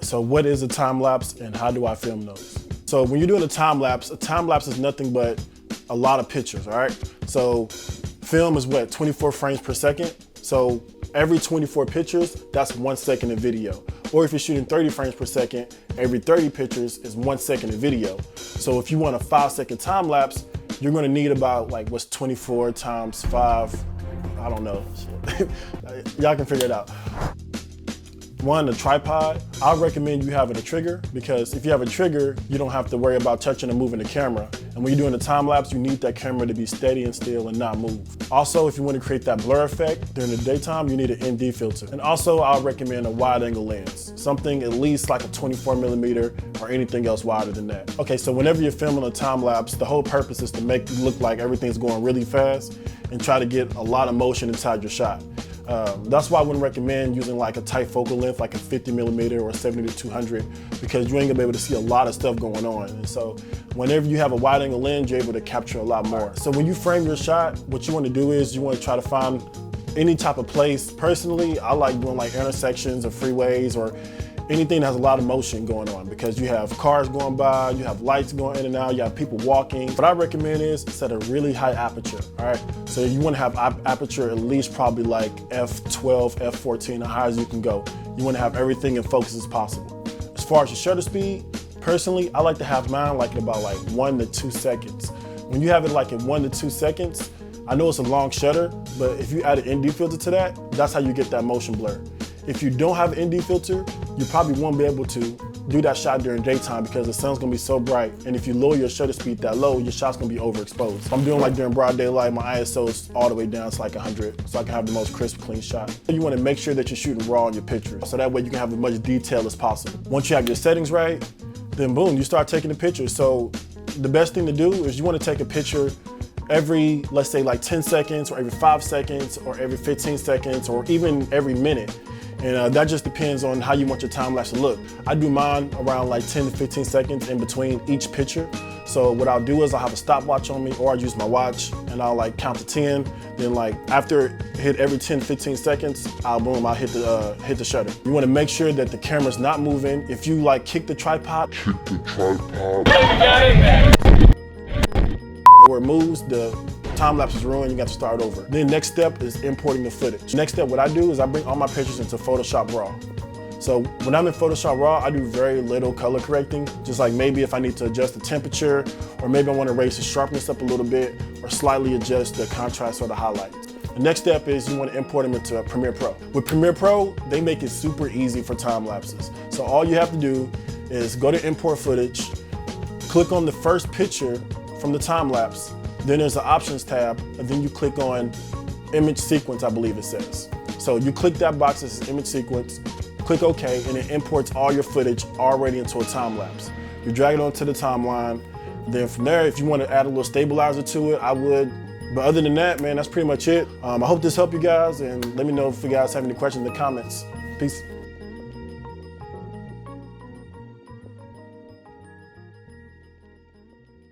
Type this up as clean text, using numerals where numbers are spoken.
So what is a time lapse and how do I film those? So when you're doing a time lapse is nothing but a lot of pictures, all right? So film is what, 24 frames per second? So every 24 pictures, that's 1 second of video. Or if you're shooting 30 frames per second, every 30 pictures is 1 second of video. So if you want a 5-second time lapse, you're gonna need about like, what's 24 times 5? I don't know, y'all can figure it out. One, a tripod. I recommend you having a trigger because if you have a trigger, you don't have to worry about touching and moving the camera. And when you're doing a time lapse, you need that camera to be steady and still and not move. Also, if you want to create that blur effect during the daytime, you need an ND filter. And also, I recommend a wide angle lens, something at least like a 24mm or anything else wider than that. Okay, so whenever you're filming a time lapse, the whole purpose is to make it look like everything's going really fast and try to get a lot of motion inside your shot. That's why I wouldn't recommend using like a tight focal length, like a 50mm or 70-200, because you ain't gonna be able to see a lot of stuff going on. And so whenever you have a wide angle lens, you're able to capture a lot more. So when you frame your shot, what you wanna do is you wanna try to find any type of place. Personally, I like doing like intersections or freeways or anything that has a lot of motion going on, because you have cars going by, you have lights going in and out, you have people walking. What I recommend is set a really high aperture, all right? So you wanna have aperture at least probably like f12, f14, as high as you can go. You wanna have everything in focus as possible. As far as your shutter speed, personally, I like to have mine like in about like 1 to 2 seconds. When you have it like in 1 to 2 seconds, I know it's a long shutter, but if you add an ND filter to that, that's how you get that motion blur. If you don't have an ND filter, you probably won't be able to do that shot during daytime because the sun's gonna be so bright. And if you lower your shutter speed that low, your shot's gonna be overexposed. If I'm doing like during broad daylight, my ISO is all the way down to like 100, so I can have the most crisp, clean shot. You wanna make sure that you're shooting raw in your pictures, so that way you can have as much detail as possible. Once you have your settings right, then boom, you start taking the pictures. So the best thing to do is you wanna take a picture every, let's say like 10 seconds, or every 5 seconds, or every 15 seconds, or even every minute. And that just depends on how you want your time lapse to look. I do mine around like 10 to 15 seconds in between each picture. So what I'll do is I'll have a stopwatch on me, or I'll use my watch and I'll like count to 10. Then like after it hit every 10, 15 seconds, I'll hit the shutter. You wanna make sure that the camera's not moving. If you like kick the tripod, or it moves, the time lapse is ruined, you got to start over. Then next step is importing the footage. Next step, what I do is I bring all my pictures into Photoshop Raw. So when I'm in Photoshop Raw, I do very little color correcting, just like maybe if I need to adjust the temperature, or maybe I want to raise the sharpness up a little bit, or slightly adjust the contrast or the highlights. The next step is you want to import them into Premiere Pro. With Premiere Pro, they make it super easy for time lapses. So all you have to do is go to import footage, click on the first picture from the time lapse, then there's the options tab, and then you click on image sequence, I believe it says. So you click that box that says image sequence, click OK, and it imports all your footage already into a time lapse. You drag it onto the timeline. Then from there, if you want to add a little stabilizer to it, I would. But other than that, man, that's pretty much it. I hope this helped you guys, and let me know if you guys have any questions in the comments. Peace.